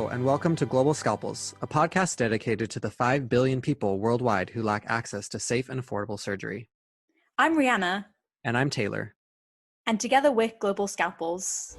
Hello, and welcome to Global Scalpels, a podcast dedicated to the 5 billion people worldwide who lack access to safe and affordable surgery. I'm Rihanna. And I'm Taylor. And together we're Global Scalpels.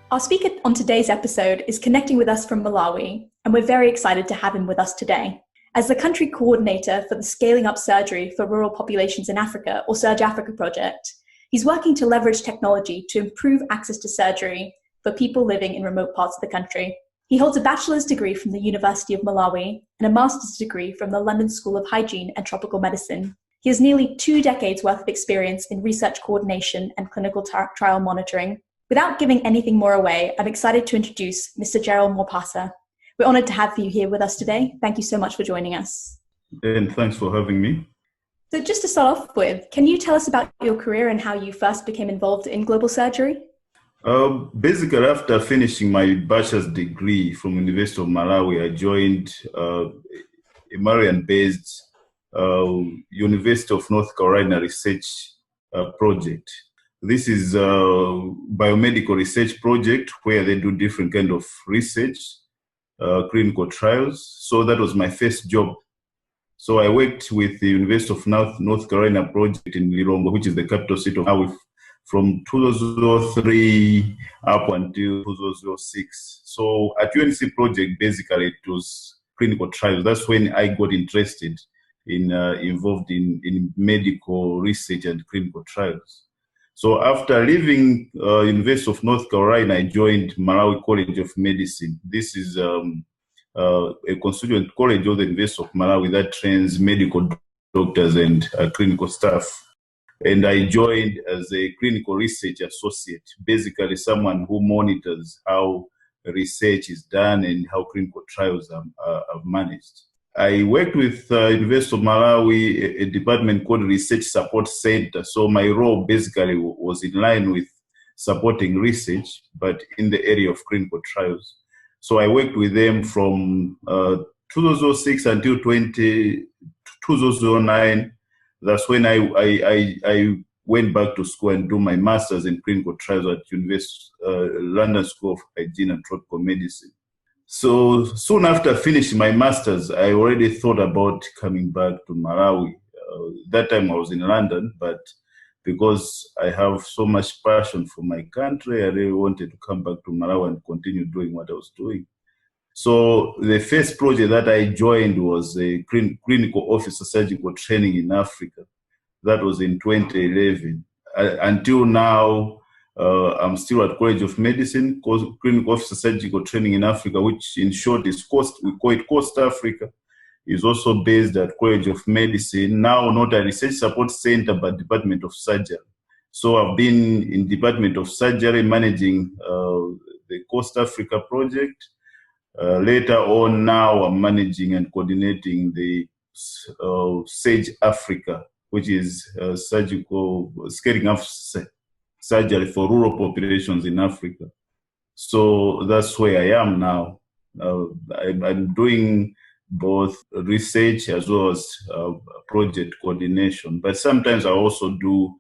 Our speaker on today's episode is connecting with us from Malawi, and we're very excited to have him with us today. As the country coordinator for the Scaling Up Surgery for Rural Populations in Africa, or Surge Africa project, he's working to leverage technology to improve access to surgery for people living in remote parts of the country. He holds a bachelor's degree from the University of Malawi and a master's degree from the London School of Hygiene and Tropical Medicine. He has nearly 2 decades worth of experience in research coordination and clinical trial monitoring. Without giving anything more away, I'm excited to introduce Mr. Gerald Mwapasa. We're honored to have you here with us today. Thank you so much for joining us. And thanks for having me. So just to start off with, can you tell us about your career and how you first became involved in global surgery? Basically, after finishing my bachelor's degree from University of Malawi, I joined a Marian-based University of North Carolina research project. This is a biomedical research project where they do different kind of research, clinical trials. So that was my first job. So I worked with the University of North Carolina project in Lilongwe, which is the capital city of Malawi, from 2003 up until 2006. So at UNC project, basically it was clinical trials. That's when I got interested in involved in medical research and clinical trials. So after leaving University of North Carolina, I joined Malawi College of Medicine. This is a constituent college of the University of Malawi that trains medical doctors and clinical staff. And I joined as a clinical research associate, basically someone who monitors how research is done and how clinical trials are managed. I worked with University of Malawi, a department called Research Support Center. So my role basically was in line with supporting research, but in the area of clinical trials. So I worked with them from 2006 until 2009. That's when I went back to school and do my master's in clinical trials at London School of Hygiene and Tropical Medicine. So soon after finishing my master's, I already thought about coming back to Malawi. That time I was in London, but because I have so much passion for my country, I really wanted to come back to Malawi and continue doing what I was doing. So the first project that I joined was a clinical officer surgical training in Africa. That was in 2011. Until now, I'm still at College of Medicine, clinical officer surgical training in Africa, which in short is we call it Coast Africa. Is also based at College of Medicine, now not a research support center, but Department of Surgery. So I've been in Department of Surgery managing the Coast Africa project. Later on, now I'm managing and coordinating the Surge Africa, which is surgical scaling up surgery for rural populations in Africa. So that's where I am now. I'm doing both research as well as project coordination, but sometimes I also do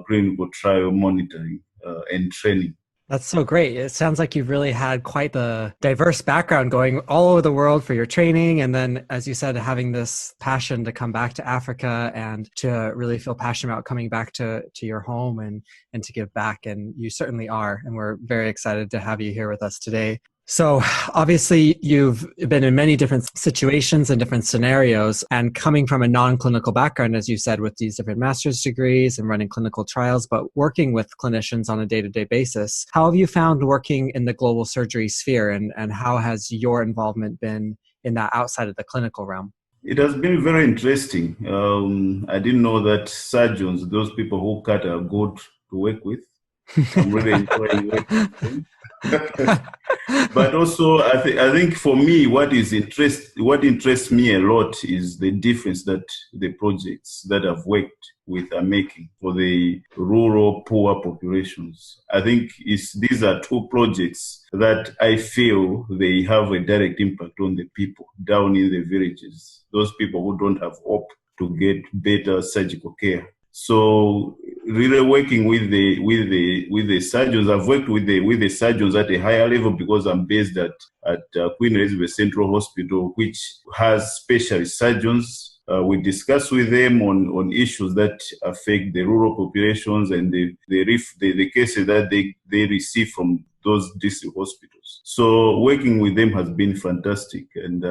clinical trial monitoring and training. That's so great. It sounds like you've really had quite the diverse background going all over the world for your training. And then, as you said, having this passion to come back to Africa and to really feel passionate about coming back to your home and to give back. And you certainly are. And we're very excited to have you here with us today. So obviously you've been in many different situations and different scenarios, and coming from a non-clinical background, as you said, with these different master's degrees and running clinical trials, but working with clinicians on a day-to-day basis, how have you found working in the global surgery sphere, and how has your involvement been in that outside of the clinical realm? It has been very interesting. I didn't know that surgeons, those people who cut, are good to work with. I'm really enjoying working with them. But also, I think for me, what interests me a lot is the difference that the projects that I've worked with are making for the rural poor populations. I think these are 2 projects that I feel they have a direct impact on the people down in the villages, those people who don't have hope to get better surgical care. So really working with the surgeons, I've worked with the surgeons at a higher level because I'm based at Queen Elizabeth Central Hospital, which has specialist surgeons. We discuss with them on issues that affect the rural populations and the cases that they receive from those district hospitals. So working with them has been fantastic, and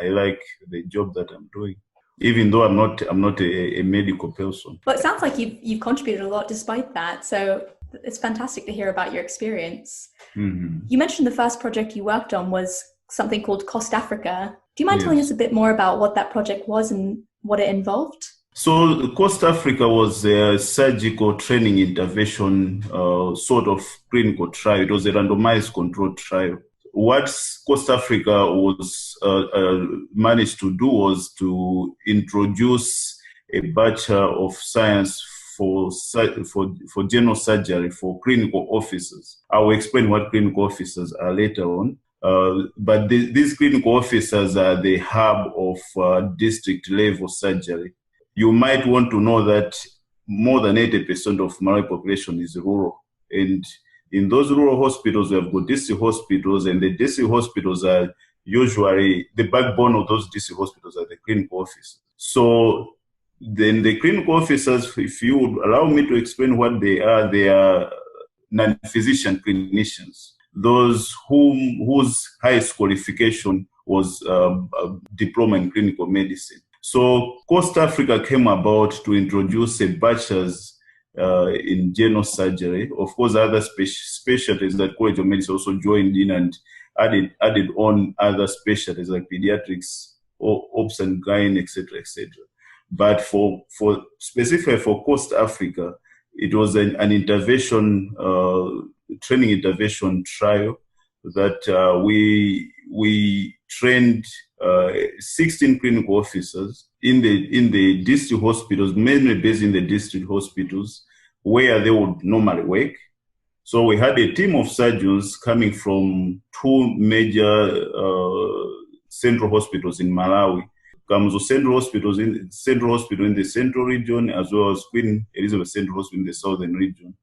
I like the job that I'm doing, even though I'm not a medical person. Well, it sounds like you've contributed a lot despite that. So it's fantastic to hear about your experience. Mm-hmm. You mentioned the first project you worked on was something called Cost Africa. Do you mind telling us a bit more about what that project was and what it involved? So Cost Africa was a surgical training intervention sort of clinical trial. It was a randomized controlled trial. What Cost Africa was managed to do was to introduce a Bachelor of Science for general surgery for clinical officers. I will explain what clinical officers are later on. But these clinical officers are the hub of district level surgery. You might want to know that more than 80% of Malawi population is rural. And in those rural hospitals, we have got district hospitals, and the district hospitals are usually the backbone of those district hospitals are the clinical officers. So then the clinical officers, if you would allow me to explain what they are non-physician clinicians. Those whose highest qualification was a diploma in clinical medicine. So Cost Africa came about to introduce a bachelor's in general surgery. Of course, other specialties that College of Medicine also joined in and added on other specialties like pediatrics, obs and gyne, etc., etc. But for specifically for Cost Africa, it was an intervention, training intervention trial that we trained 16 clinical officers in the district hospitals, mainly based in the district hospitals where they would normally work. So we had a team of surgeons coming from two major central hospitals in Malawi. Kamzo Central Hospital in the central region, as well as Queen Elizabeth Central Hospital in the southern region,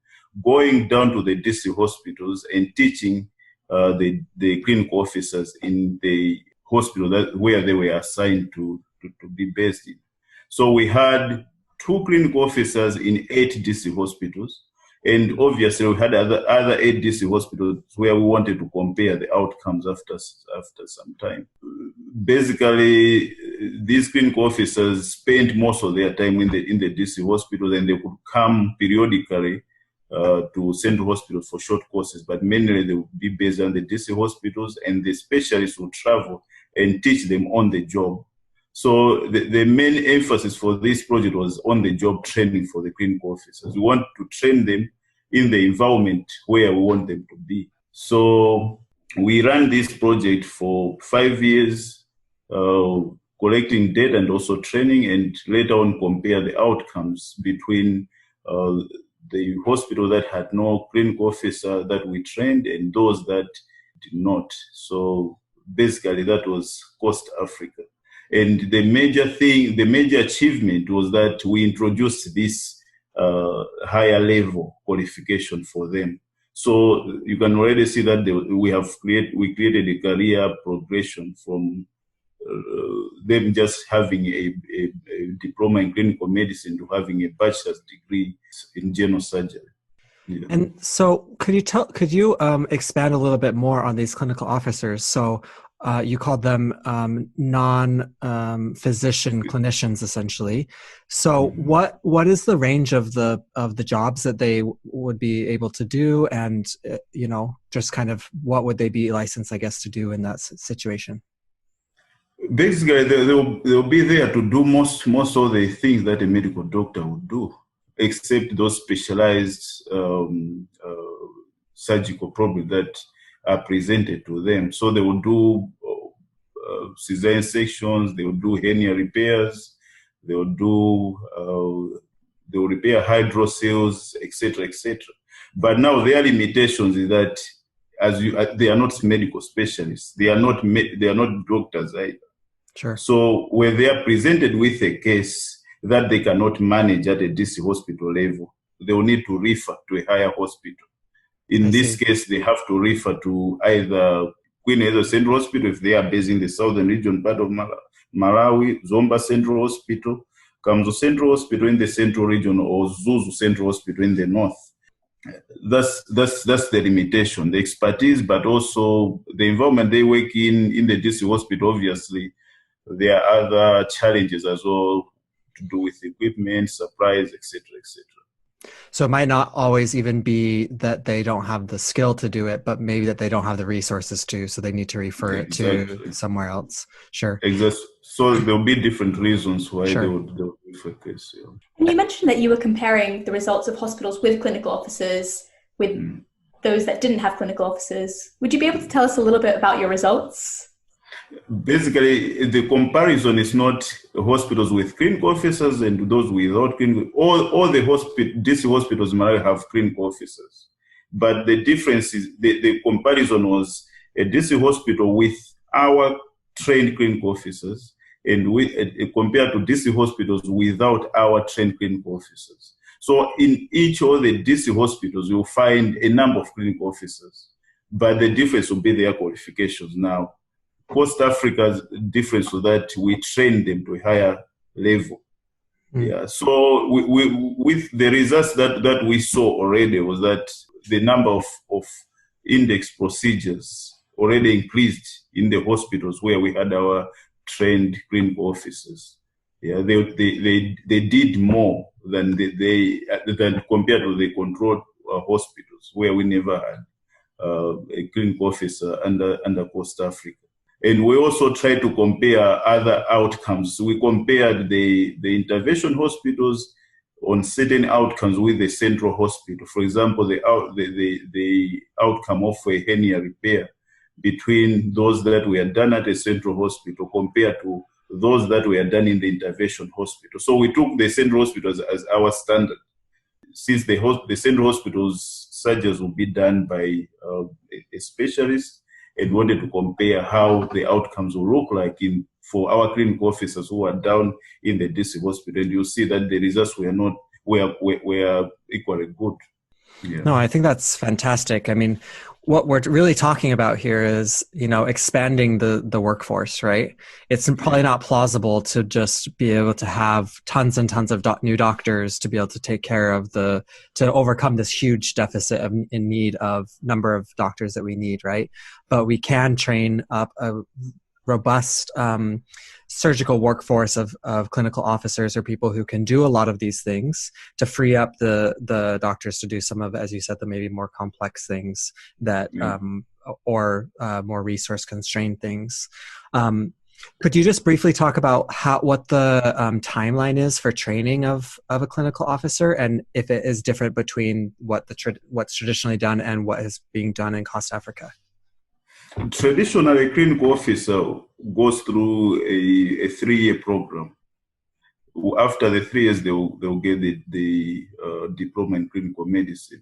going down to the district hospitals and teaching the clinical officers in the hospital where they were assigned to be based in. So we had 2 clinical officers in 8 district hospitals, and obviously we had other 8 district hospitals where we wanted to compare the outcomes after some time. Basically, these clinical officers spent most of their time in the district hospitals, and they could come periodically to central hospitals for short courses, but mainly they would be based on the district hospitals, and the specialists would travel and teach them on the job. So the main emphasis for this project was on the job training for the clinical officers. We want to train them in the environment where we want them to be. So we ran this project for 5 years, collecting data and also training, and later on compare the outcomes between the hospital that had no clinical officer that we trained and those that did not. So basically that was Cost Africa. And the major achievement was that we introduced this higher level qualification for them. So you can already see that we created a career progression from them just having a diploma in clinical medicine to having a bachelor's degree in general surgery. Yeah. And so could you expand a little bit more on these clinical officers? So you called them non-physician clinicians, essentially. So what is the range of the jobs that they would be able to do, and just kind of what would they be licensed, I guess, to do in that situation? Basically, they'll be there to do most of the things that a medical doctor would do, except those specialized surgical problems that are presented to them. So they will do cesarean sections, they will do hernia repairs, they will repair hydrocele, etc., etc. But now their limitations is that they are not medical specialists. They are not doctors either. Sure. So when they are presented with a case, that they cannot manage at a DC hospital level, they will need to refer to a higher hospital. In this case, they have to refer to either Queen Elizabeth Central Hospital if they are based in the southern region part of Malawi, Zomba Central Hospital, Kamzo Central Hospital in the central region, or Zuzu Central Hospital in the north. That's the limitation, the expertise, but also the environment they work in the DC hospital. Obviously, there are other challenges as well to do with equipment, supplies, etc., etc. So it might not always even be that they don't have the skill to do it, but maybe that they don't have the resources to, so they need to refer it to somewhere else. Sure. Exactly. So there'll be different reasons why they would refer case. Yeah. And you mentioned that you were comparing the results of hospitals with clinical officers with those that didn't have clinical officers. Would you be able to tell us a little bit about your results? Basically, the comparison is not hospitals with clinical officers and those without clinical. All the DC hospitals in Malawi have clinical officers, but the difference is the comparison was a DC hospital with our trained clinical officers, and compared to DC hospitals without our trained clinical officers. So in each of the DC hospitals, you'll find a number of clinical officers, but the difference will be their qualifications. Now, Coast Africa's difference so that we train them to a higher level. Yeah. So with the results that we saw already was that the number of index procedures already increased in the hospitals where we had our trained clinical officers. Yeah, they did more than than compared to the controlled hospitals where we never had a clinical officer under Coast Africa. And we also try to compare other outcomes. We compared the intervention hospitals on certain outcomes with the central hospital. For example, the outcome of a hernia repair between those that were done at a central hospital compared to those that were done in the intervention hospital. So we took the central hospitals as our standard. Since the central hospitals surgeries will be done by a specialist, and wanted to compare how the outcomes will look like for our clinical officers who are down in the DC hospital. And you'll see that the results were equally good. Yeah. No, I think that's fantastic. I mean, what we're really talking about here is, expanding the workforce, right? It's probably not plausible to just be able to have tons and tons of new doctors to be able to take care of to overcome this huge deficit in need of number of doctors that we need, right? But we can train up a robust surgical workforce of clinical officers or people who can do a lot of these things to free up the doctors to do some of, as you said, the maybe more complex things that or more resource constrained things. Could you just briefly talk about what the timeline is for training of a clinical officer, and if it is different between what's traditionally done and what is being done in Coast Africa? Traditionally, a clinical officer goes through a 3-year program. After the 3 years, they'll get the diploma in clinical medicine.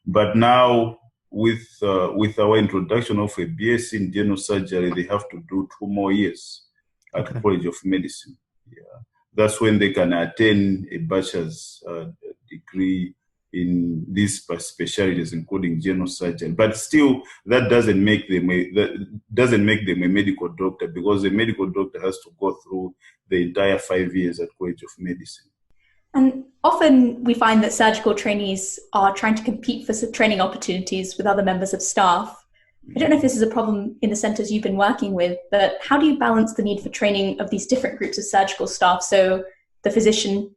But now, with our introduction of a BS in general surgery, they have to do 2 more years at the College of Medicine. Yeah, that's when they can attain a bachelor's degree in these specialties, including general surgery. But still, that doesn't make them a medical doctor, because a medical doctor has to go through the entire 5 years at College of Medicine. And often we find that surgical trainees are trying to compete for training opportunities with other members of staff. I don't know if this is a problem in the centres you've been working with, but how do you balance the need for training of these different groups of surgical staff, so the physicians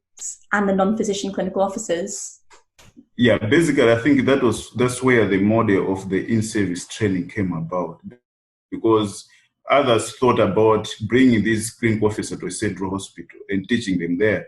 and the non-physician clinical officers? Yeah, basically, I think that's where the model of the in-service training came about, because others thought about bringing these clinical officers to a central hospital and teaching them there.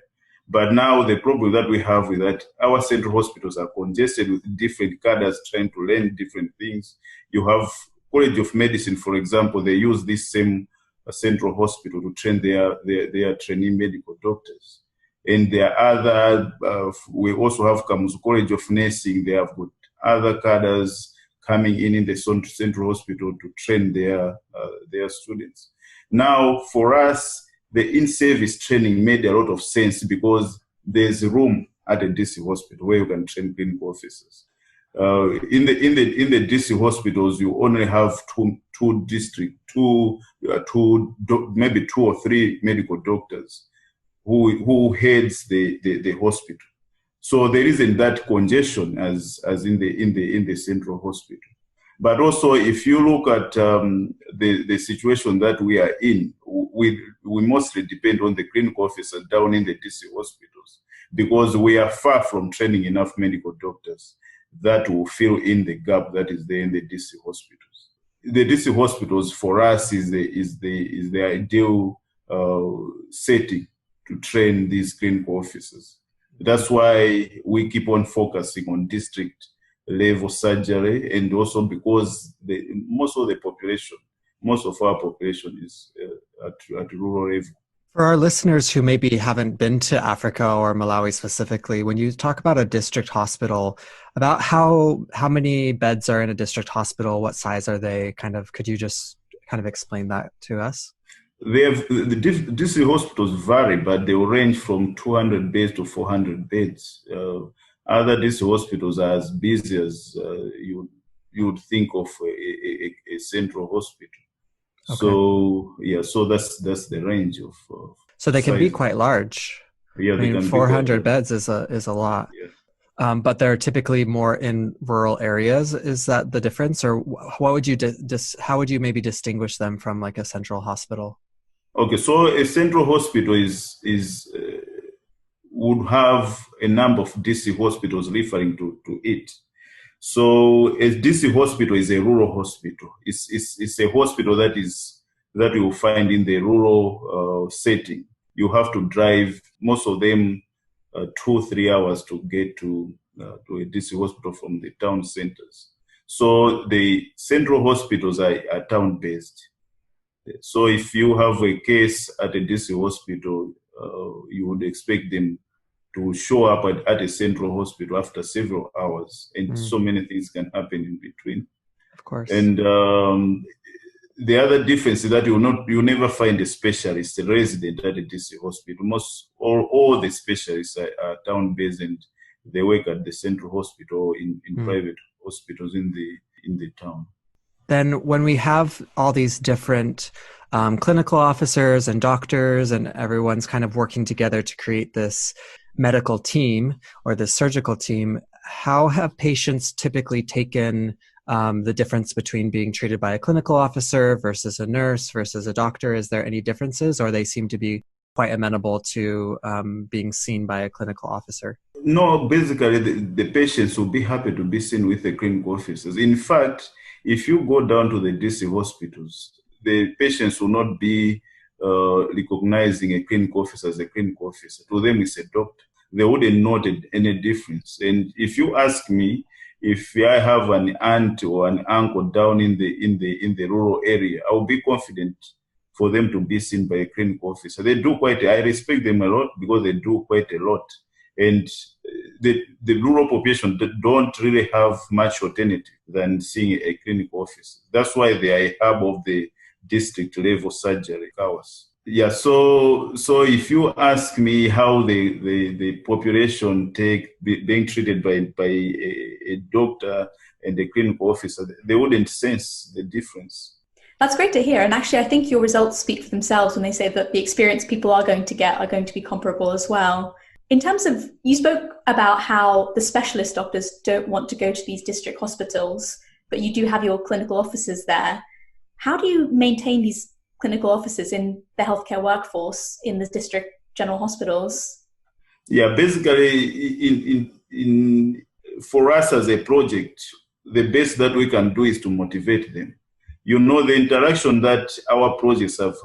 But now the problem that we have is that our central hospitals are congested with different cadres trying to learn different things. You have College of Medicine, for example, they use this same central hospital to train their trainee medical doctors. And there are other, we also have Kamuzu College of Nursing. They have got other cadres coming in the central hospital to train their students. Now, for us, the in-service training made a lot of sense because there's room at a DC hospital where you can train clinical officers. In the DC hospitals, you only have maybe two or three medical doctors who heads the hospital. So there isn't that congestion as in the central hospital. But also, if you look at the situation that we are in, we mostly depend on the clinical officers down in the DC hospitals because we are far from training enough medical doctors that will fill in the gap that is there in the DC hospitals. The DC hospitals for us is the ideal setting to train these clinical officers. That's why we keep on focusing on district level surgery, and also because most of our population is at rural level. For our listeners who maybe haven't been to Africa or Malawi specifically, when you talk about a district hospital, about how many beds are in a district hospital, what size are they? Could you just explain that to us? The DC hospitals vary, but they will range from 200 beds to 400 beds. Other DC hospitals are as busy as you would think of a central hospital. Okay. So that's the range of. So they can be quite large. Yeah, they can 400 beds is a lot. Yeah. But they're typically more in rural areas. Is that the difference, or what would you how would you maybe distinguish them from like a central hospital? Okay, so a central hospital would have a number of DC hospitals referring to it. So a DC hospital is a rural hospital. It's a hospital that you will find in the rural setting. You have to drive, most of them 2-3 hours to get to a DC hospital from the town centers. So the central hospitals are town-based. So if you have a case at a DC hospital, you would expect them to show up at a central hospital after several hours, and so many things can happen in between. Of course. And the other difference is that you never find a specialist, a resident at a DC hospital. All the specialists are town-based, and they work at the central hospital in private hospitals in the town. Then when we have all these different clinical officers and doctors and everyone's kind of working together to create this medical team or this surgical team, how have patients typically taken the difference between being treated by a clinical officer versus a nurse versus a doctor? Is there any differences, or they seem to be quite amenable to being seen by a clinical officer? No, basically the patients will be happy to be seen with the clinical officers. In fact, if you go down to the DC hospitals, the patients will not be recognizing a clinical officer as a clinical officer. To them, it's a doctor. They wouldn't noted any difference. And if you ask me, if I have an aunt or an uncle down in the rural area, I will be confident for them to be seen by a clinical officer. I respect them a lot because they do quite a lot. And the rural population don't really have much alternative than seeing a clinical officer. That's why they are a hub of the district level surgery hours. Yeah, so if you ask me how the population being treated by a doctor and a clinical officer, they wouldn't sense the difference. That's great to hear. And actually, I think your results speak for themselves when they say that the experience people are going to get are going to be comparable as well. In terms of, you spoke about how the specialist doctors don't want to go to these district hospitals, but you do have your clinical officers there. How do you maintain these clinical officers in the healthcare workforce in the district general hospitals? Yeah, basically, for us as a project, the best that we can do is to motivate them. You know, the interaction that our projects have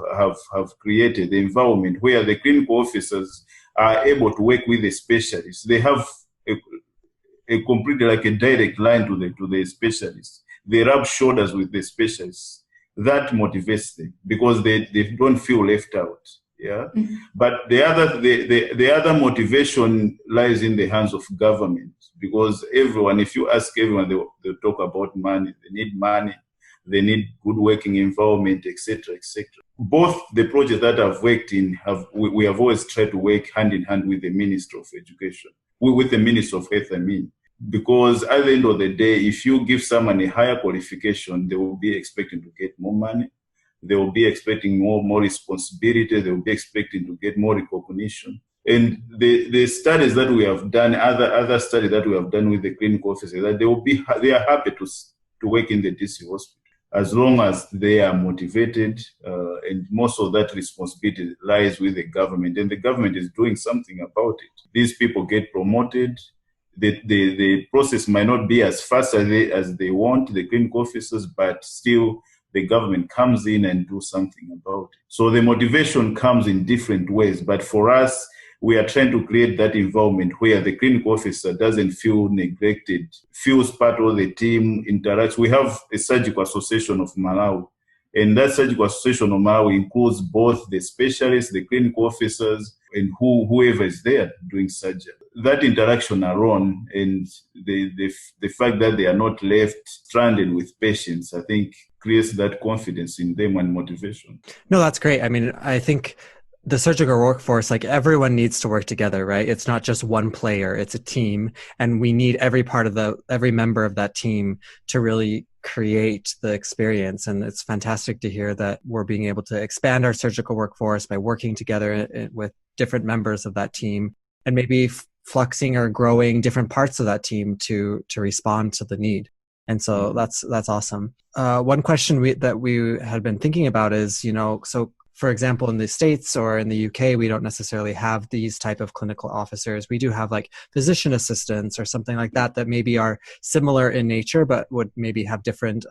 created, the environment where the clinical officers are able to work with the specialists. They have a completely like a direct line to the specialists. They rub shoulders with the specialists. That motivates them because they don't feel left out. Yeah. Mm-hmm. But the other motivation lies in the hands of government, because everyone, if you ask everyone, they'll talk about money. They need money. they need good working environment, etc., etc. Both the projects that I've worked in, we have always tried to work hand in hand with the Minister of Education, with the Minister of Health, I mean. Because at the end of the day, if you give someone a higher qualification, they will be expecting to get more money. They will be expecting more responsibility. They will be expecting to get more recognition. And the studies that we have done, other studies that we have done with the clinical officers, that they are happy to work in the DC hospital as long as they are motivated. And most of that responsibility lies with the government, and the government is doing something about it. These people get promoted. The process might not be as fast as they want, the clinical officers, but still the government comes in and do something about it. So the motivation comes in different ways. But for us, we are trying to create that environment where the clinical officer doesn't feel neglected, feels part of the team, interacts. We have a surgical association of Malawi, and that surgical association of Malawi includes both the specialists, the clinical officers, and whoever is there doing surgery. That interaction alone, and the fact that they are not left stranded with patients, I think creates that confidence in them and motivation. No, that's great. I mean, I think the surgical workforce, like everyone needs to work together, right? It's not just one player, it's a team. And we need every member of that team to really create the experience. And it's fantastic to hear that we're being able to expand our surgical workforce by working together with different members of that team, and maybe fluxing or growing different parts of that team to respond to the need. And so that's awesome. One question that we had been thinking about is, so for example, in the States or in the UK, we don't necessarily have these type of clinical officers. We do have like physician assistants or something like that maybe are similar in nature, but would maybe have different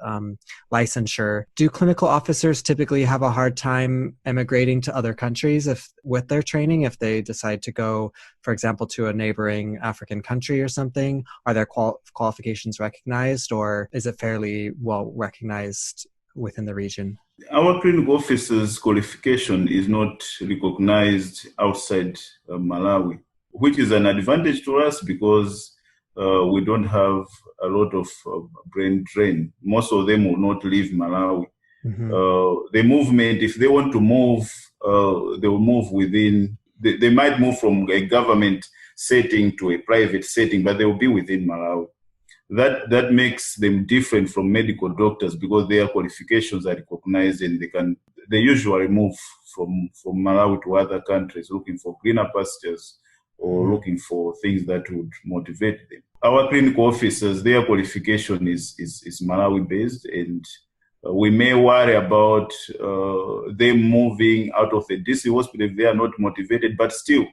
licensure. Do clinical officers typically have a hard time emigrating to other countries with their training, if they decide to go, for example, to a neighboring African country or something? Are their qualifications recognized, or is it fairly well recognized within the region? Our clinical officers' qualification is not recognized outside Malawi, which is an advantage to us because we don't have a lot of brain drain. Most of them will not leave Malawi. Mm-hmm. The movement, if they want to move, they will move within. They might move from a government setting to a private setting, but they will be within Malawi. That makes them different from medical doctors because their qualifications are recognized, and they usually move from Malawi to other countries looking for greener pastures or looking for things that would motivate them. Our clinical officers, their qualification is Malawi based, and we may worry about them moving out of the DC hospital if they are not motivated, but still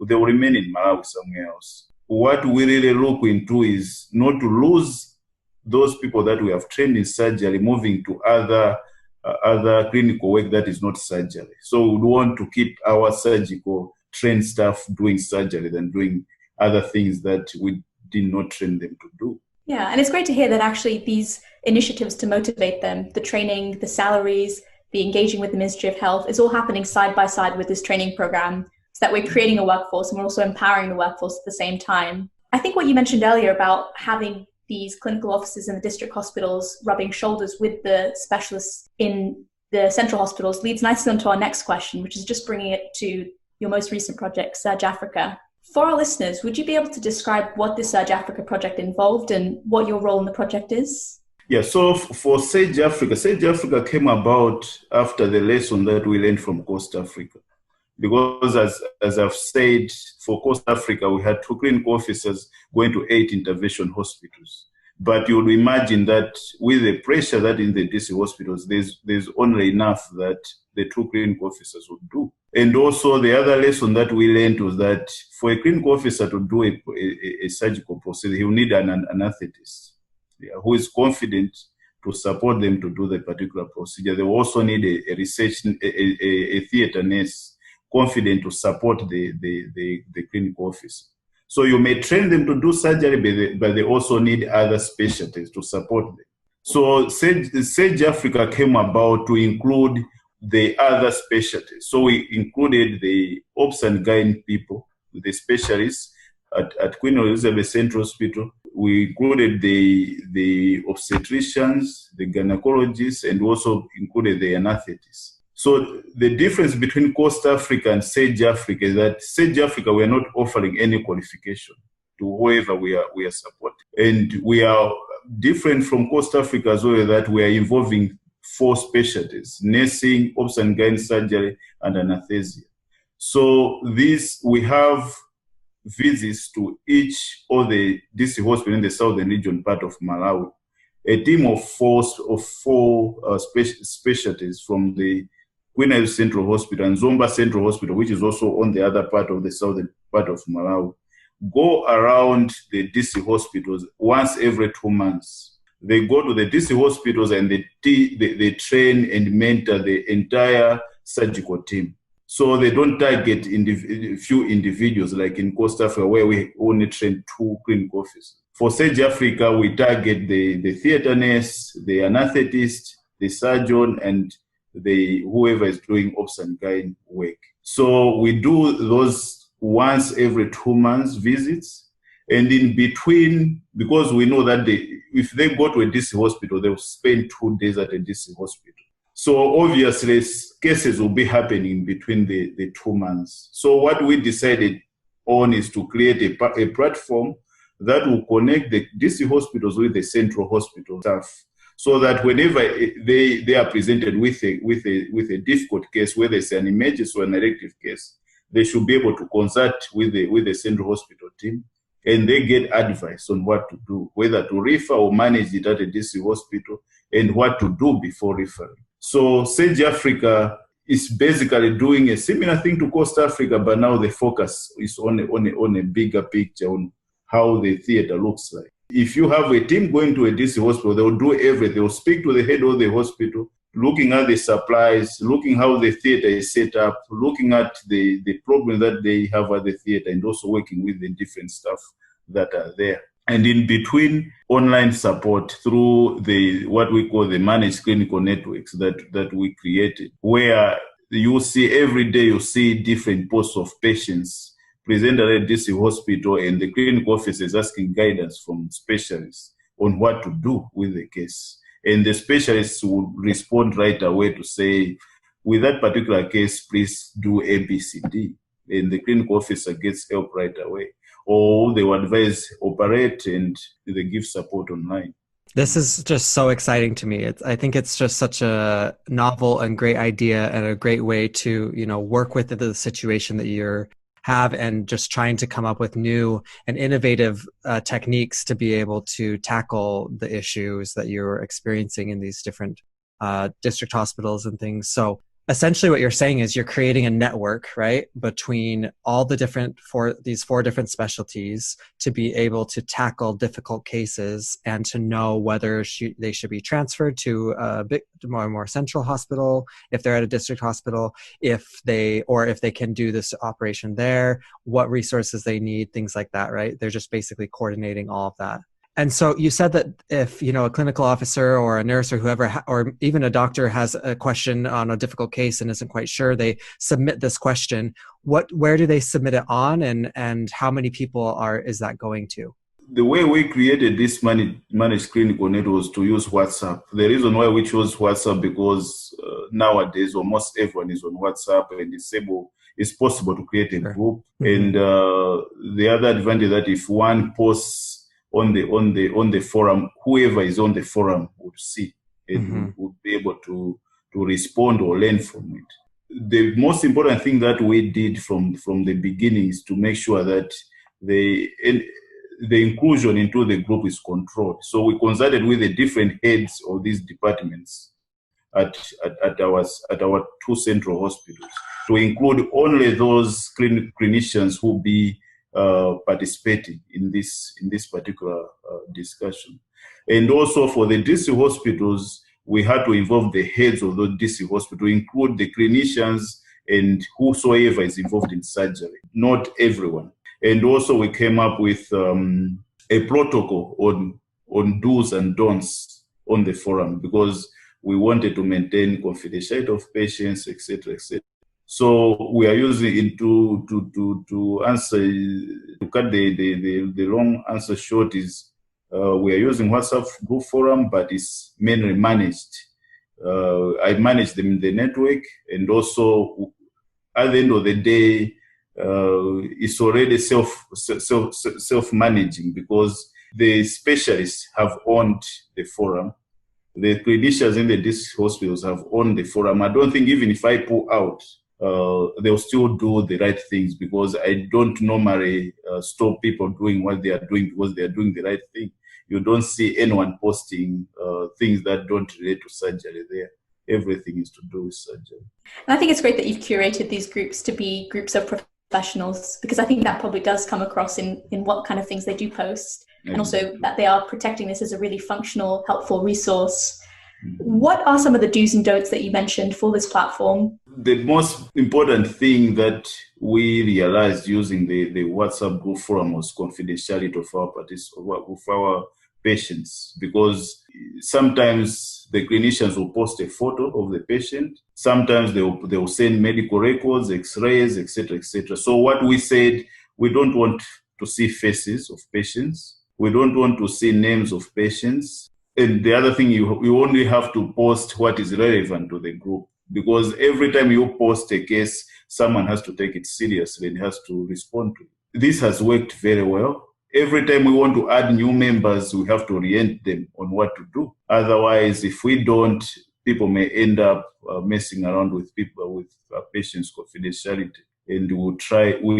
they will remain in Malawi somewhere else. What we really look into is not to lose those people that we have trained in surgery moving to other clinical work that is not surgery. So we want to keep our surgical trained staff doing surgery than doing other things that we did not train them to do. Yeah, and it's great to hear that actually these initiatives to motivate them, the training, the salaries, the engaging with the Ministry of Health, is all happening side by side with this training program, so that we're creating a workforce and we're also empowering the workforce at the same time. I think what you mentioned earlier about having these clinical officers in the district hospitals rubbing shoulders with the specialists in the central hospitals leads nicely onto our next question, which is just bringing it to your most recent project, Surge Africa. For our listeners, would you be able to describe what the Surge Africa project involved and what your role in the project is? Yeah, so for Surge Africa came about after the lesson that we learned from Coast Africa. Because as I've said, for Coast Africa, we had 2 clinical officers going to 8 intervention hospitals. But you would imagine that with the pressure that in the DC hospitals, there's only enough that the 2 clinical officers would do. And also the other lesson that we learned was that for a clinical officer to do a surgical procedure, he will need an anesthetist who is confident to support them to do the particular procedure. They will also need a theater nurse confident to support the clinical officer. So you may train them to do surgery, but they also need other specialties to support them. So Surge Africa came about to include the other specialties. So we included the obs and gyne people, the specialists at Queen Elizabeth Central Hospital. we included the obstetricians, the gynecologists, and also included the anesthetists. So the difference between Coast Africa and Sage Africa is that Sage Africa, we are not offering any qualification to whoever we are supporting. And we are different from Coast Africa as well, that we are involving 4 specialties: nursing, obs and gynae surgery, and anesthesia. So we have visits to each of the DC hospital in the southern region part of Malawi. A team of four specialties from the Queen Elizabeth Central Hospital and Zomba Central Hospital, which is also on the other part of the southern part of Malawi, go around the DC hospitals once every 2 months. They go to the DC hospitals and they train and mentor the entire surgical team. So they don't target few individuals like in Costa Africa, where we only train 2 clinical officers. For Sage Africa, we target the theater nurse, the anesthetist, the surgeon, and whoever is doing obs and gynae work. So we do those once every 2 months visits. And in between, because we know that if they go to a DC hospital, they'll spend 2 days at a DC hospital. So obviously cases will be happening between the 2 months. So what we decided on is to create a platform that will connect the DC hospitals with the central hospital staff, so that whenever they are presented with a difficult case, whether it's an emergency or an elective case, they should be able to consult with the central hospital team, and they get advice on what to do, whether to refer or manage it at a DC hospital, and what to do before referring. So Sage Africa is basically doing a similar thing to Coast Africa, but now the focus is on a bigger picture on how the theater looks like. If you have a team going to a DC hospital, they'll do everything. They'll speak to the head of the hospital, looking at the supplies, looking how the theater is set up, looking at the problems that they have at the theater, and also working with the different staff that are there. And in between, online support through what we call the managed clinical networks that we created, where you see every day, you see different posts of patients presented at DC hospital, and the clinical officers asking guidance from specialists on what to do with the case. And the specialists would respond right away to say, with that particular case, please do A, B, C, D. And the clinical officer gets help right away. Or they will advise, operate, and they give support online. This is just so exciting to me. I think it's just such a novel and great idea, and a great way to, work with the situation that you have, and just trying to come up with new and innovative techniques to be able to tackle the issues that you're experiencing in these different district hospitals and things. So essentially what you're saying is you're creating a network, right, between all the these 4 different specialties to be able to tackle difficult cases, and to know whether they should be transferred to a bit more central hospital if they're at a district hospital, if they can do this operation there, what resources they need, things like that, right? They're just basically coordinating all of that. And so you said that if, a clinical officer or a nurse or whoever, or even a doctor has a question on a difficult case and isn't quite sure, they submit this question. Where do they submit it on, and how many people is that going to? The way we created this managed clinical network was to use WhatsApp. The reason why we chose WhatsApp, because nowadays almost everyone is on WhatsApp, and it's possible to create a group. Mm-hmm. And the other advantage that if one posts on the forum, whoever is on the forum would see and would be able to respond or learn from it. The most important thing that we did from the beginning is to make sure that the inclusion into the group is controlled. So we consulted with the different heads of these departments at our 2 central hospitals to include only those clinicians who be participating in this particular discussion. And also for the DC hospitals, we had to involve the heads of the DC hospital, include the clinicians and whosoever is involved in surgery, not everyone. And also we came up with a protocol on do's and don'ts on the forum, because we wanted to maintain confidentiality of patients, etc., etc. So we are using it to answer, to cut the long answer short, is We are using WhatsApp group forum, but it's mainly managed. I manage them in the network, and also at the end of the day, it's already self-managing because the specialists have owned the forum. The clinicians in the district hospitals have owned the forum. I don't think even if I pull out, they'll still do the right things because I don't normally stop people doing what they are doing because they are doing the right thing. You don't see anyone posting things that don't relate to surgery there. Everything is to do with surgery. And I think it's great that you've curated these groups to be groups of professionals, because I think that probably does come across in what kind of things they do post, and also that they are protecting this as a really functional, helpful resource. What are some of the do's and don'ts that you mentioned for this platform? The most important thing that we realized using the WhatsApp group forum was confidentiality of our patients, because sometimes the clinicians will post a photo of the patient. Sometimes they will send medical records, x-rays, etc., etc. So what we said, we don't want to see faces of patients. We don't want to see names of patients. And the other thing, you only have to post what is relevant to the group, because every time you post a case, someone has to take it seriously and has to respond to it. This has worked very well. Every time we want to add new members, we have to orient them on what to do. Otherwise, if we don't, people may end up messing around with patients' confidentiality. And we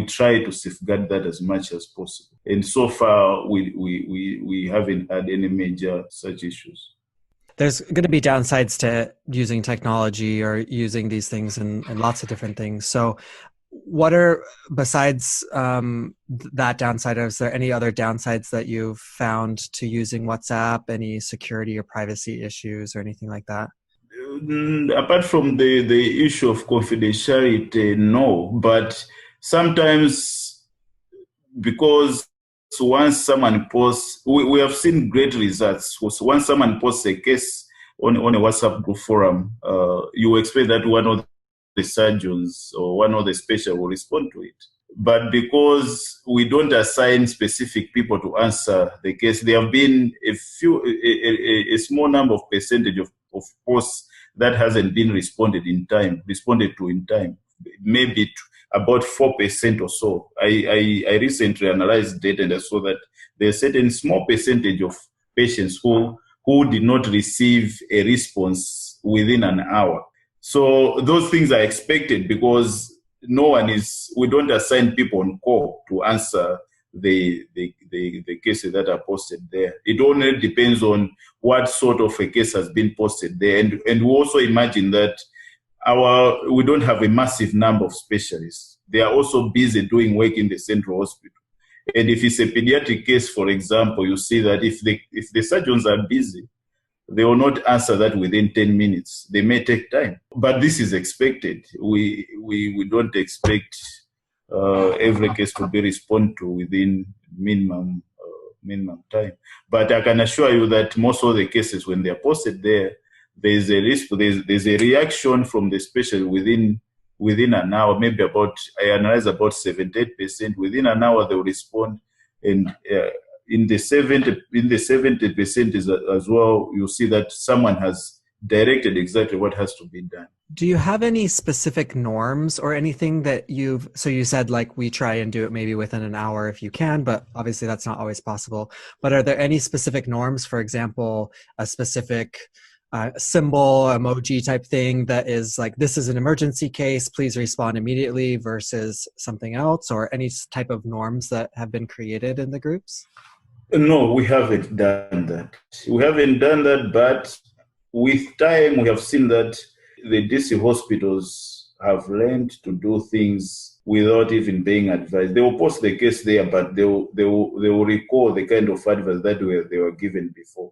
try to safeguard that as much as possible. And so far, we haven't had any major such issues. There's going to be downsides to using technology or using these things and lots of different things. So what are, besides that downside, is there any other downsides that you've found to using WhatsApp, any security or privacy issues or anything like that? Apart from the issue of confidentiality, no. But sometimes, because once someone posts, we have seen great results. Once someone posts a case on a WhatsApp group forum, you expect that one of the surgeons or one of the specialists will respond to it. But because we don't assign specific people to answer the case, there have been a small number of percentage of posts that hasn't been responded to in time, maybe about 4% or so. I recently analyzed data and I saw that there's a certain small percentage of patients who did not receive a response within an hour. So those things are expected because we don't assign people on call to answer the cases that are posted there. It only depends on what sort of a case has been posted there. And we also imagine that we don't have a massive number of specialists. They are also busy doing work in the central hospital. And if it's a pediatric case, for example, you see that if the surgeons are busy, they will not answer that within 10 minutes. They may take time, but this is expected. We don't expect every case to be responded to within minimum time. But I can assure you that most of the cases, when they are posted there, there's a reaction from the specialist within an hour. Maybe I analyze about 78%. Within an hour, they will respond, and in the 70% as well, you see that someone has directed exactly what has to be done. Do you have any specific norms or anything that so you said like we try and do it maybe within an hour if you can, but obviously that's not always possible. But are there any specific norms, for example, a specific symbol, emoji type thing that is like, this is an emergency case, please respond immediately versus something else, or any type of norms that have been created in the groups? No, we haven't done that. But with time, we have seen that the DC hospitals have learned to do things without even being advised. They will post the case there, but they will recall the kind of advice that they were given before.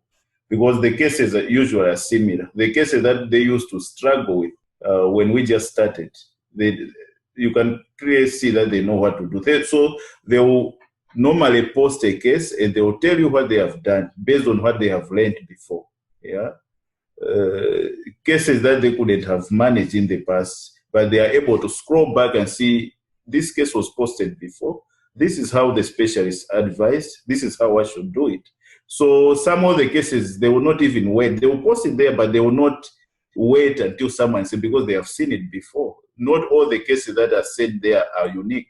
Because the cases usually are similar. The cases that they used to struggle with when we just started, you can clearly see that they know what to do. So they will normally post a case and they will tell you what they have done based on what they have learned before. Yeah, cases that they couldn't have managed in the past, but they are able to scroll back and see this case was posted before. This is how the specialist advised. This is how I should do it. So some of the cases, they will not even wait. They will post it there, but they will not wait until someone says, because they have seen it before. Not all the cases that are sent there are unique.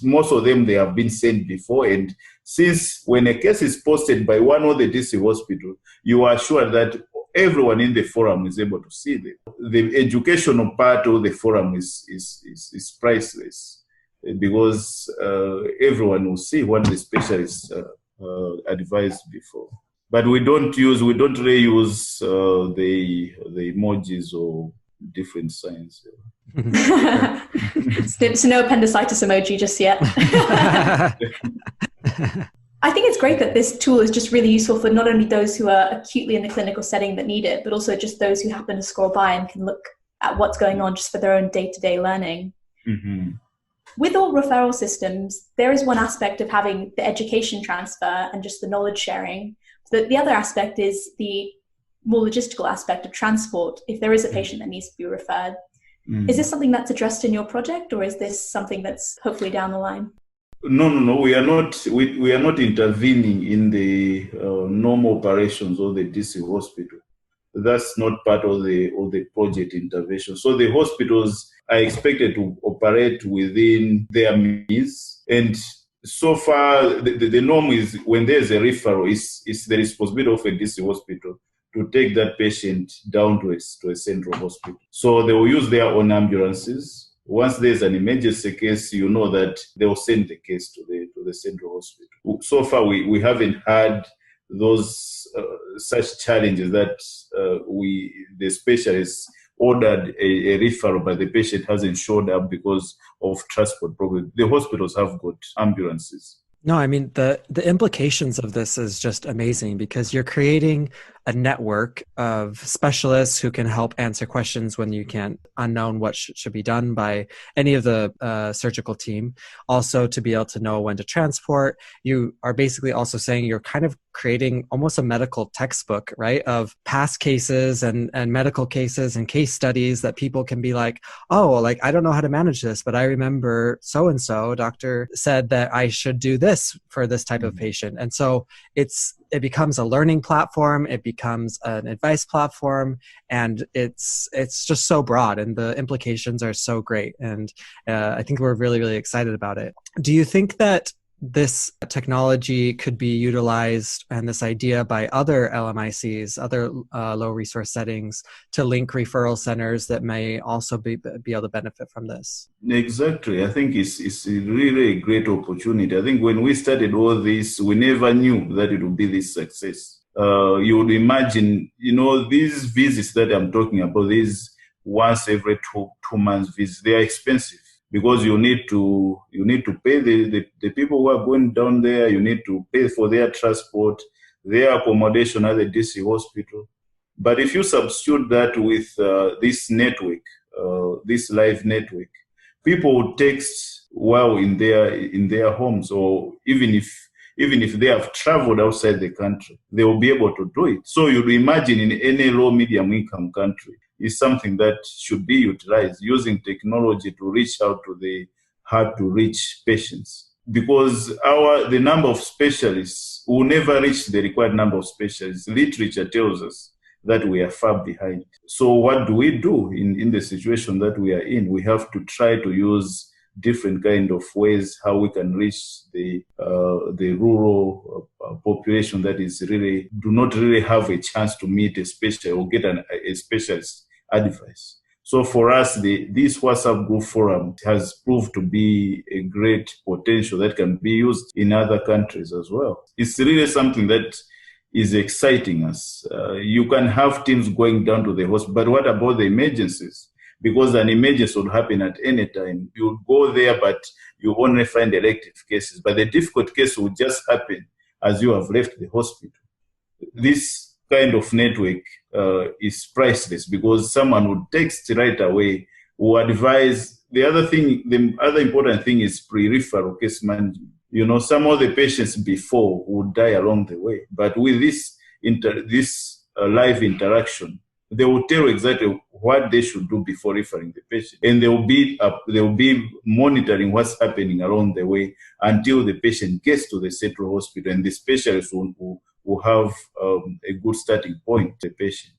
Most of them, they have been sent before. And since when a case is posted by one of the DC hospital, you are sure that everyone in the forum is able to see them. The educational part of the forum is priceless, because everyone will see what the specialists advised before. But we don't really use the emojis or different signs. So no appendicitis emoji just yet. I think it's great that this tool is just really useful for not only those who are acutely in the clinical setting that need it, but also just those who happen to scroll by and can look at what's going on just for their own day-to-day learning. Mm-hmm. With all referral systems, there is one aspect of having the education transfer and just the knowledge sharing. The other aspect is the more logistical aspect of transport, if there is a patient that needs to be referred. Mm. Is this something that's addressed in your project, or is this something that's hopefully down the line? No. We are not intervening in the normal operations of the DC hospital. That's not part of the project intervention. So the hospitals are expected to operate within their means. And so far, the norm is when there's a referral, it's the responsibility of a DC hospital to take that patient down to a central hospital. So they will use their own ambulances. Once there's an emergency case, you know that they will send the case to the central hospital. So far, we haven't had those such challenges that the specialists ordered a referral, but the patient hasn't showed up because of transport problems. The hospitals have got ambulances. No, I mean, the implications of this is just amazing, because you're creating a network of specialists who can help answer questions when you can't unknown what should be done by any of the surgical team. Also, to be able to know when to transport. You are basically also saying you're kind of creating almost a medical textbook, right, of past cases and medical cases and case studies that people can be like, oh, like, I don't know how to manage this, but I remember so-and-so doctor said that I should do this for this type of patient. And so it becomes a learning platform, it becomes an advice platform, and it's just so broad, and the implications are so great. And I think we're really, really excited about it. Do you think that this technology could be utilized, and this idea, by other LMICs, other low resource settings, to link referral centers that may also be able to benefit from this? Exactly. I think it's really a great opportunity. I think when we started all this, we never knew that it would be this success. You would imagine, these visits that I'm talking about, these once every two months visits, they are expensive. Because you need to pay the people who are going down there. You need to pay for their transport, their accommodation at the DC hospital. But if you substitute that with this network, this live network, people will text while in their homes, or even if they have traveled outside the country, they will be able to do it. So you'd imagine in any low medium income country, is something that should be utilized, using technology to reach out to the hard to reach patients. Because the number of specialists will never reach the required number of specialists. Literature tells us that we are far behind. So what do we do in the situation that we are in? We have to try to use different kind of ways how we can reach the rural population that is really do not really have a chance to meet a specialist or get a specialist advice. So for us, this WhatsApp group forum has proved to be a great potential that can be used in other countries as well. It's really something that is exciting us. You can have teams going down to the hospital, but what about the emergencies? Because an emergency would happen at any time. You would go there, but you only find elective cases. But the difficult case will just happen as you have left the hospital. This kind of network is priceless, because someone would text right away, will advise. The other important thing is pre-referral case management. Some of the patients before would die along the way. But with this live interaction, they will tell exactly what they should do before referring the patient, and they will be monitoring what's happening along the way until the patient gets to the central hospital, and the specialist will will have a good starting point for the patient.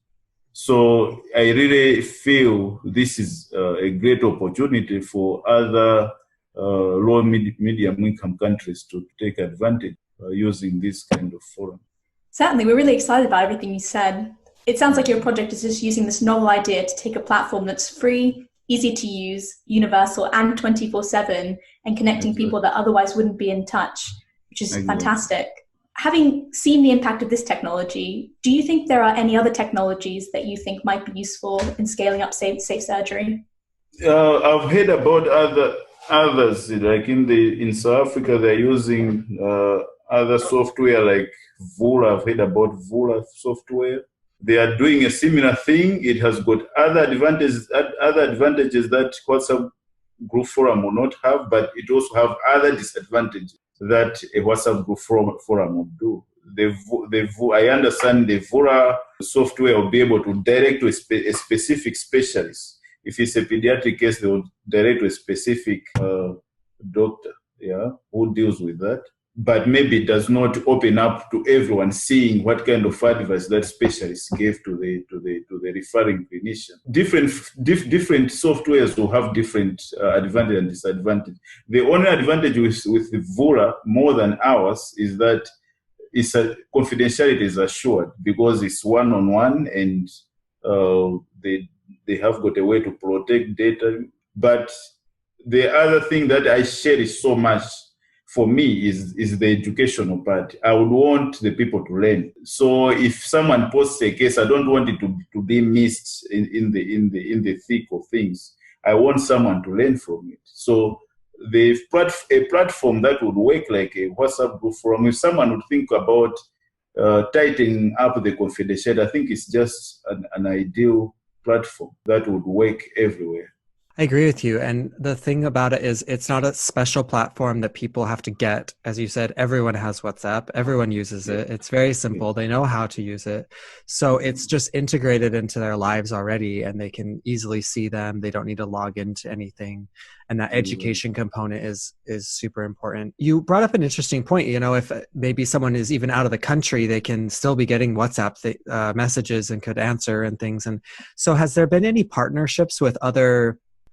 So I really feel this is a great opportunity for other low medium income countries to take advantage using this kind of forum. Certainly, we're really excited about everything you said. It sounds like your project is just using this novel idea to take a platform that's free, easy to use, universal, and 24/7, and connecting people that otherwise wouldn't be in touch, which is fantastic. Having seen the impact of this technology, do you think there are any other technologies that you think might be useful in scaling up safe surgery? I've heard about others, like in South Africa, they're using other software like Vula. I've heard about Vula software. They are doing a similar thing. It has got other advantages that WhatsApp group forum will not have, but it also have other disadvantages that a WhatsApp group forum will do. I understand the Vula software will be able to direct to a specific specialist. If it's a pediatric case, they will direct to a specific doctor, who deals with that. But maybe it does not open up to everyone seeing what kind of advice that specialist gave to the referring clinician. Different softwares will have different advantage and disadvantage. The only advantage with the Vula more than ours is that confidentiality is assured because it's one-on-one, and they have got a way to protect data. But the other thing that I share is so much for me is the educational part. I would want the people to learn. So if someone posts a case, I don't want it to be missed in the thick of things. I want someone to learn from it. So a platform that would work like a WhatsApp group forum, if someone would think about tightening up the confidentiality, I think it's just an ideal platform that would work everywhere. I agree with you. And the thing about it is it's not a special platform that people have to get. As you said, everyone has WhatsApp. Everyone uses it. It's very simple. They know how to use it. So it's just integrated into their lives already, and they can easily see them. They don't need to log into anything. And that education component is super important. You brought up an interesting point. If maybe someone is even out of the country, they can still be getting WhatsApp messages and could answer and things. And so has there been any partnerships with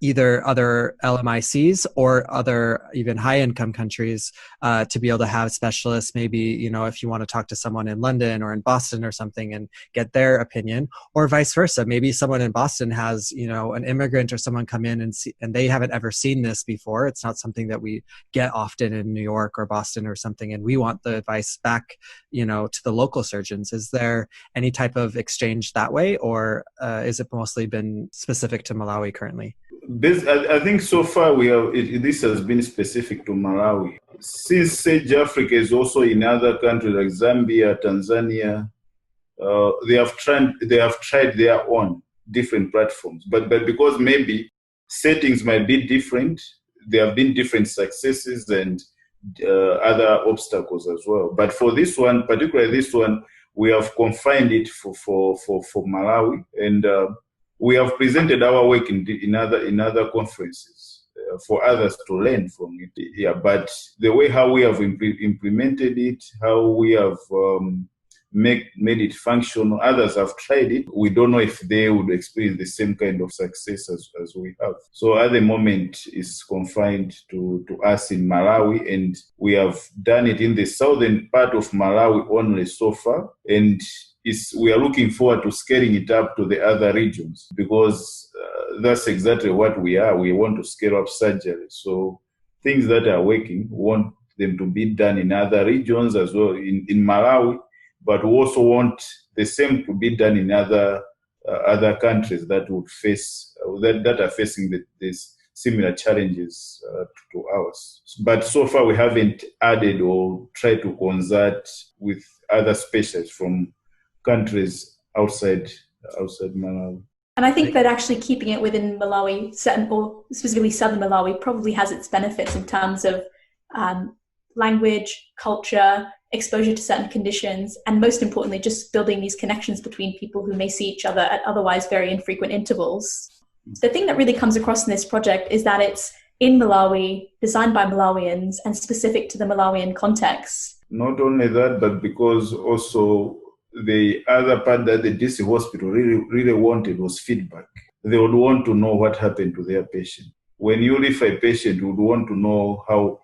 either other LMICs or other even high income countries to be able to have specialists, maybe, if you want to talk to someone in London or in Boston or something and get their opinion, or vice versa. Maybe someone in Boston has, an immigrant or someone come in and they haven't ever seen this before. It's not something that we get often in New York or Boston or something. And we want the advice back, to the local surgeons. Is there any type of exchange that way, or is it mostly been specific to Malawi currently? I think so far this has been specific to Malawi. Since Sage Africa is also in other countries like Zambia, Tanzania, they have tried their own different platforms. But because maybe settings might be different, there have been different successes and other obstacles as well. But for this one, particularly this one, we have confined it for Malawi, and we have presented our work in other conferences for others to learn from it. Yeah, but the way how we have implemented it, how we have made it functional, others have tried it. We don't know if they would experience the same kind of success as we have. So at the moment, it's confined to us in Malawi, and we have done it in the southern part of Malawi only so far. And we are looking forward to scaling it up to the other regions, because that's exactly what we are. We want to scale up surgery. So things that are working, we want them to be done in other regions as well, in Malawi, but we also want the same to be done in other countries that would face that are facing these similar challenges to ours. But so far we haven't added or tried to consult with other specialists from countries outside Malawi. And I think that actually keeping it within Malawi, or specifically southern Malawi, probably has its benefits in terms of language, culture, exposure to certain conditions, and most importantly, just building these connections between people who may see each other at otherwise very infrequent intervals. The thing that really comes across in this project is that it's in Malawi, designed by Malawians, and specific to the Malawian context. Not only that, but because also the other part that the DC hospital really wanted was feedback. They would want to know what happened to their patient. When you refer a patient, you would want to know how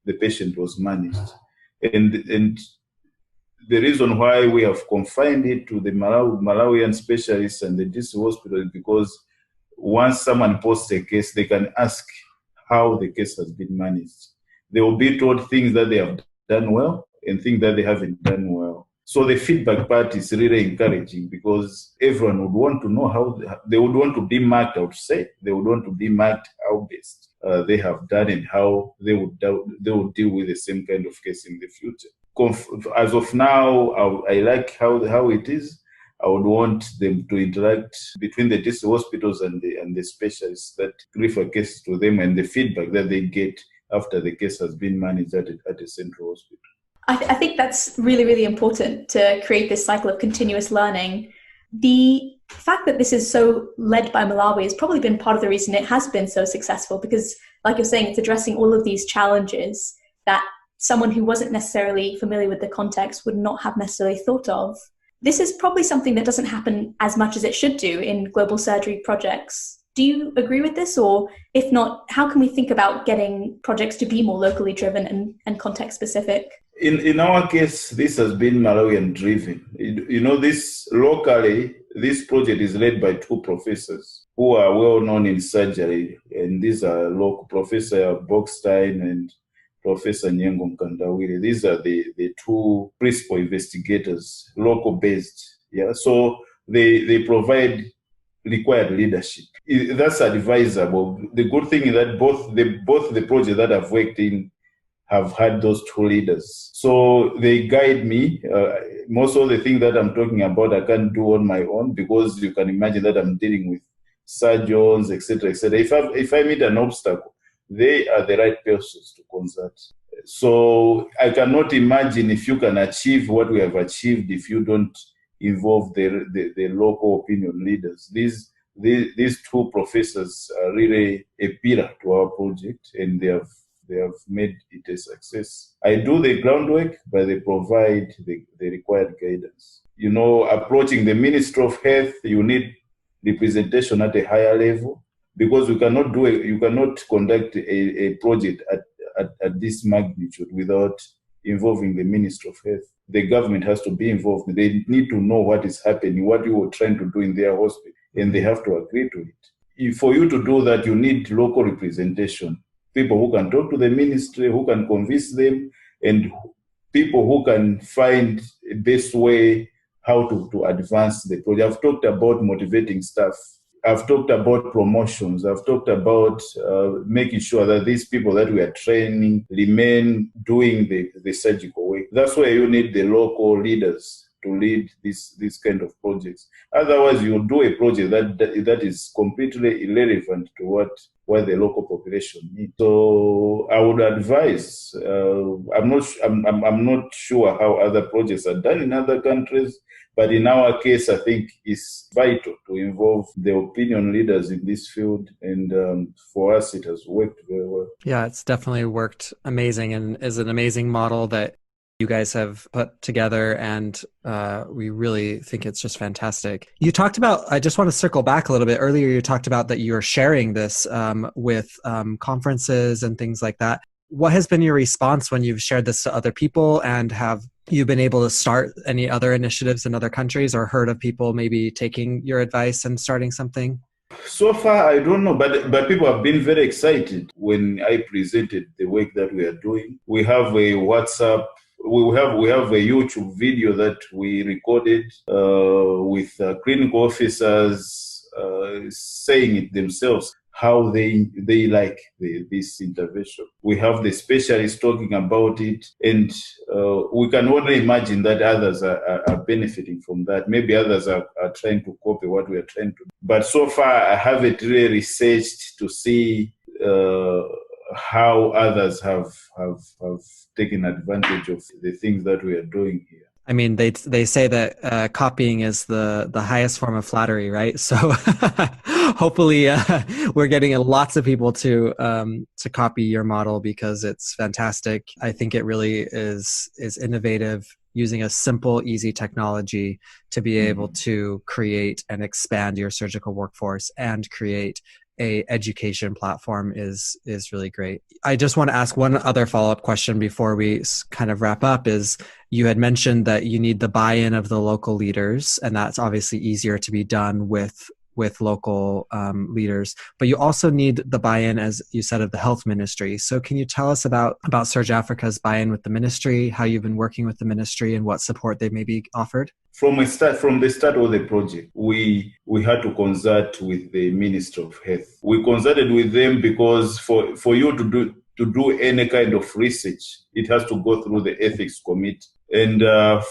the patient was managed. And the reason why we have confined it to the Malawian specialists and the DC hospital is because once someone posts a case, they can ask how the case has been managed. They will be told things that they have done well and things that they haven't done well. So the feedback part is really encouraging because everyone would want to know how they would want to be marked, I would say. They would want to be marked how best they have done and how they would deal with the same kind of case in the future. As of now, I like how it is. I would want them to interact between the DC hospitals and the specialists that refer cases to them and the feedback that they get after the case has been managed at a central hospital. I think that's really, really important to create this cycle of continuous learning. The fact that this is so led by Malawi has probably been part of the reason it has been so successful because, like you're saying, it's addressing all of these challenges that someone who wasn't necessarily familiar with the context would not have necessarily thought of. This is probably something that doesn't happen as much as it should do in global surgery projects. Do you agree with this? Or if not, how can we think about getting projects to be more locally driven and context specific? In our case, this has been Malawian driven. This locally, this project is led by two professors who are well known in surgery. And these are local Professor Bockstein and Professor Nyengo Mkandawire. These are the two principal investigators, local based. Yeah. So they provide required leadership. That's advisable. The good thing is that both the projects that I've worked in have had those two leaders. So they guide me. Most of the things that I'm talking about, I can't do on my own because you can imagine that I'm dealing with surgeons, etc., etc. If I meet an obstacle, they are the right persons to consult. So I cannot imagine if you can achieve what we have achieved if you don't involve the local opinion leaders. These two professors are really a pillar to our project, and they have made it a success. I do the groundwork, but they provide the required guidance. Approaching the Ministry of Health, you need representation at a higher level because you cannot conduct a project at this magnitude without involving the Ministry of Health. The government has to be involved. They need to know what is happening, what you are trying to do in their hospital, and they have to agree to it. For you to do that, you need local representation. People who can talk to the ministry, who can convince them, and people who can find a best way how to advance the project. I've talked about motivating staff. I've talked about promotions. I've talked about making sure that these people that we are training remain doing the surgical work. That's where you need the local leaders to lead this kind of projects. Otherwise, you do a project that is completely irrelevant to what the local population needs. So I would advise. I'm not sure how other projects are done in other countries, but in our case, I think it's vital to involve the opinion leaders in this field, and for us, it has worked very well. Yeah, it's definitely worked amazing, and is an amazing model that you guys have put together, and we really think it's just fantastic. You talked about, I just want to circle back a little bit. Earlier, you talked about that you're sharing this with conferences and things like that. What has been your response when you've shared this to other people, and have you been able to start any other initiatives in other countries, or heard of people maybe taking your advice and starting something? So far, I don't know, but people have been very excited when I presented the work that we are doing. We have a WhatsApp. We have a YouTube video that we recorded with clinical officers saying it themselves, how they like this intervention. We have the specialists talking about it, and we can only imagine that others are benefiting from that. Maybe others are trying to copy what we are trying to do. But so far, I haven't really researched to see how others have taken advantage of the things that we are doing here. I mean, they say that copying is the highest form of flattery, right? So hopefully we're getting lots of people to copy your model because it's fantastic. I think it really is innovative, using a simple, easy technology to be able to create and expand your surgical workforce and create a education platform is really great. I just want to ask one other follow-up question before we kind of wrap up. Is you had mentioned that you need the buy-in of the local leaders, and that's obviously easier to be done with local leaders, but you also need the buy-in, as you said, of the health ministry. So can you tell us about Surge Africa's buy-in with the ministry, how you've been working with the ministry and what support they may be offered? From the start of the project, we had to consult with the Ministry of Health. We consulted with them because for you to do any kind of research, it has to go through the ethics committee. And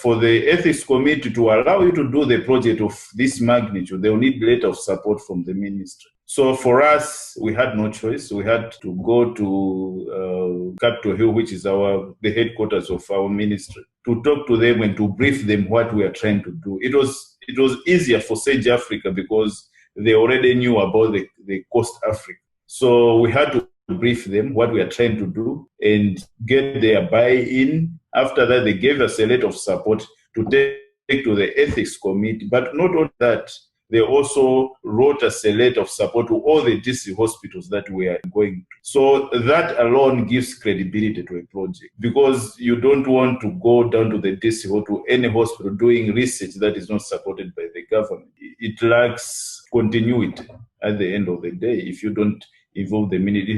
for the ethics committee to allow you to do the project of this magnitude, they will need letter of support from the ministry. So for us, we had no choice. We had to go to Capitol Hill, which is the headquarters of our ministry, to talk to them and to brief them what we are trying to do. It was easier for Sage Africa because they already knew about the Coast Africa. So we had to brief them what we are trying to do and get their buy-in. After that, they gave us a letter of support to take to the ethics committee. But not only that, they also wrote us a letter of support to all the DC hospitals that we are going to. So that alone gives credibility to a project, because you don't want to go down to the DC or to any hospital doing research that is not supported by the government. It lacks continuity at the end of the day if you don't involve the ministry.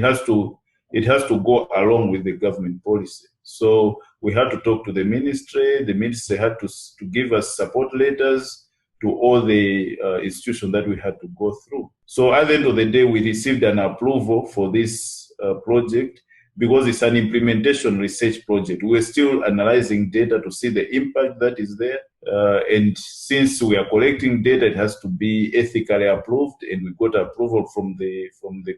It has to go along with the government policy. So we had to talk to the ministry. The ministry had to give us support letters to all the institutions that we had to go through. So at the end of the day, we received an approval for this project because it's an implementation research project. We're still analyzing data to see the impact that is there. And since we are collecting data, it has to be ethically approved, and we got approval from the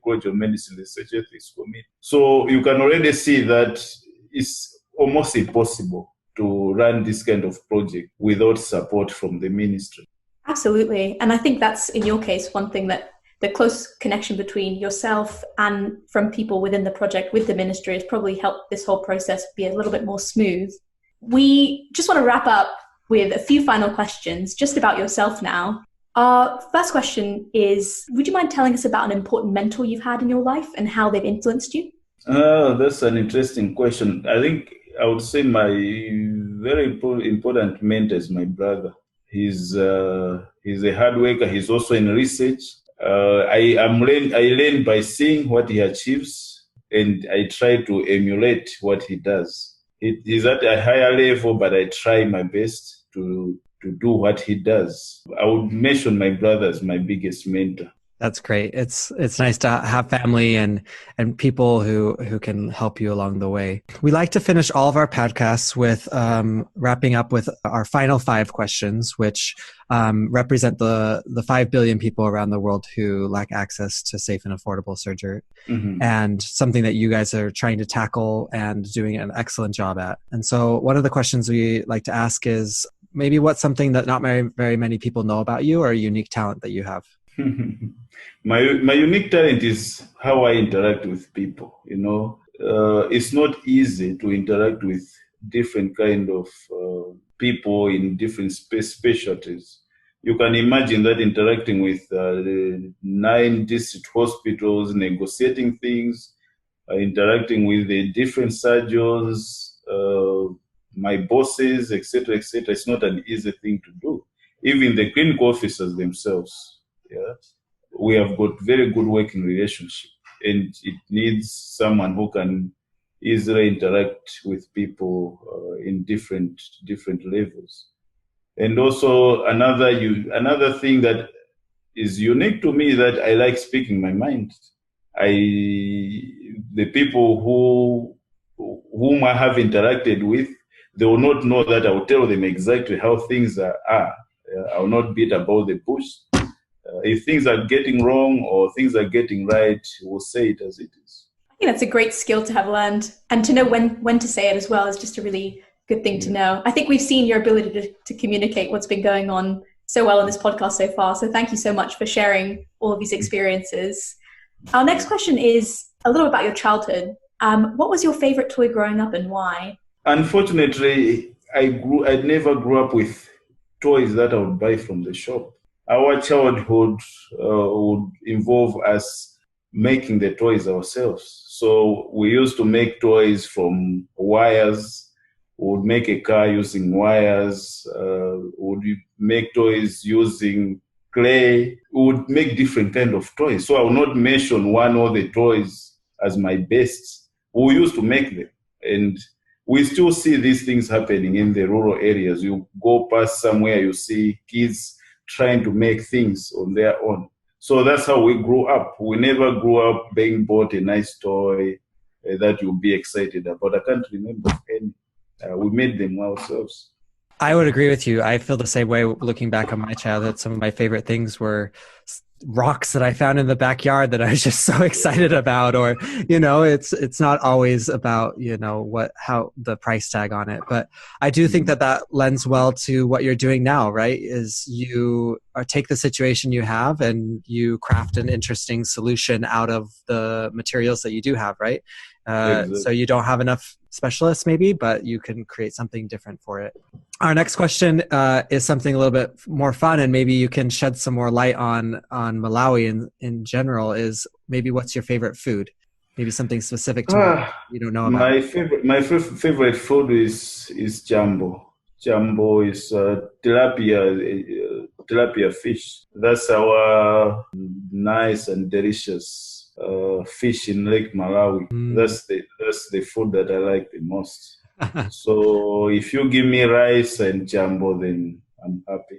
College of Medicine Research Ethics Committee. So you can already see that it's almost impossible to run this kind of project without support from the ministry. Absolutely. And I think that's, in your case, one thing that the close connection between yourself and from people within the project with the ministry has probably helped this whole process be a little bit more smooth. We just want to wrap up with a few final questions just about yourself now. Our first question is, would you mind telling us about an important mentor you've had in your life and how they've influenced you? That's an interesting question. I think I would say my very important mentor is my brother. He's a hard worker. He's also in research. I learn by seeing what he achieves, and I try to emulate what he does. He's at a higher level, but I try my best to do what he does. I would mention my brother as my biggest mentor. That's great. It's nice to have family and people who can help you along the way. We like to finish all of our podcasts with wrapping up with our final 5 questions, which represent the 5 billion people around the world who lack access to safe and affordable surgery, and something that you guys are trying to tackle and doing an excellent job at. And so one of the questions we like to ask is, maybe what's something that not very many people know about you, or a unique talent that you have? My unique talent is how I interact with people. It's not easy to interact with different kind of people in different specialties. You can imagine that interacting with 9 district hospitals, negotiating things, interacting with the different surgeons, my bosses, etc., etc. It's not an easy thing to do. Even the clinical officers themselves, we have got very good working relationship, and it needs someone who can easily interact with people in different levels. And also another thing that is unique to me, that I like speaking my mind. The people whom I have interacted with, they will not know that I will tell them exactly how things are. I will not beat about the bush. If things are getting wrong or things are getting right, we'll say it as it is. I think that's a great skill to have learned, and to know when to say it as well is just a really good thing to know. I think we've seen your ability to communicate what's been going on so well in this podcast so far. So thank you so much for sharing all of these experiences. Our next question is a little about your childhood. What was your favorite toy growing up and why? Unfortunately, I never grew up with toys that I would buy from the shop. Our childhood would involve us making the toys ourselves. So we used to make toys from wires. We would make a car using wires. Would make toys using clay. We would make different kind of toys. So I will not mention one of the toys as my best. We used to make them. And we still see these things happening in the rural areas. You go past somewhere, you see kids trying to make things on their own. So that's how we grew up. We never grew up being bought a nice toy that you'll be excited about. I can't remember any. We made them ourselves. I would agree with you. I feel the same way looking back on my childhood. Some of my favorite things were rocks that I found in the backyard that I was just so excited about, or, it's not always about, how the price tag on it. But I do think that lends well to what you're doing now, right? Is you take the situation you have and you craft an interesting solution out of the materials that you do have, right? Exactly. So you don't have enough specialists maybe, but you can create something different for it. Our next question is something a little bit more fun, and maybe you can shed some more light on Malawi in general. Is maybe what's your favorite food? Maybe something specific to what you don't know about. My favorite food is jambo. Jambo is tilapia fish. That's our nice and delicious fish in Lake Malawi. That's the food that I like the most. So if you give me rice and jambo, then I'm happy.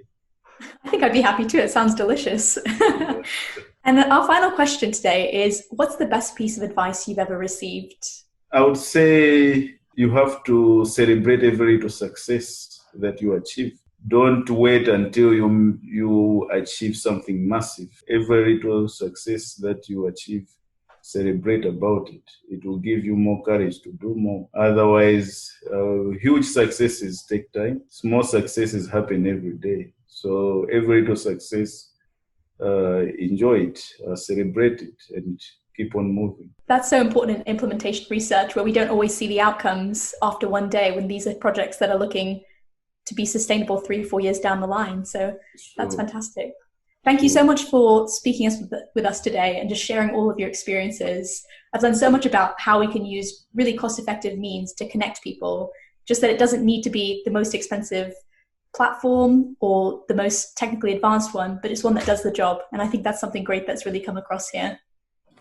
I think I'd be happy too. It sounds delicious. And then our final question today is, what's the best piece of advice you've ever received? I would say you have to celebrate every little success that you achieve. Don't wait until you achieve something massive. Every little success that you achieve, celebrate about it. It will give you more courage to do more. Otherwise, huge successes take time. Small successes happen every day. So every little success, enjoy it, celebrate it, and keep on moving. That's so important in implementation research, where we don't always see the outcomes after one day when these are projects that are looking to be sustainable 3-4 years down the line. So that's fantastic. Thank you so much for speaking with us today and just sharing all of your experiences. I've learned so much about how we can use really cost-effective means to connect people, just that it doesn't need to be the most expensive platform or the most technically advanced one, but it's one that does the job. And I think that's something great that's really come across here.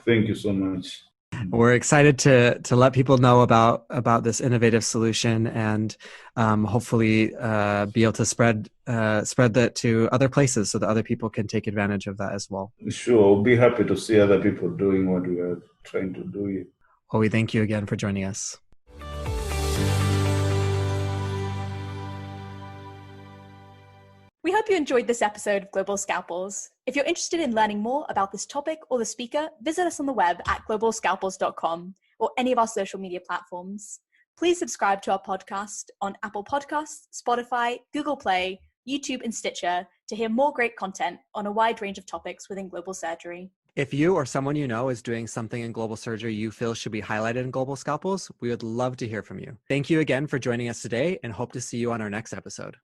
Thank you so much. We're excited to let people know about this innovative solution, and hopefully be able to spread that to other places so that other people can take advantage of that as well. Sure, I'll be happy to see other people doing what we are trying to do here. Well, we thank you again for joining us. We hope you enjoyed this episode of Global Scalpels. If you're interested in learning more about this topic or the speaker, visit us on the web at globalscalpels.com or any of our social media platforms. Please subscribe to our podcast on Apple Podcasts, Spotify, Google Play, YouTube, and Stitcher to hear more great content on a wide range of topics within global surgery. If you or someone you know is doing something in global surgery you feel should be highlighted in Global Scalpels, we would love to hear from you. Thank you again for joining us today and hope to see you on our next episode.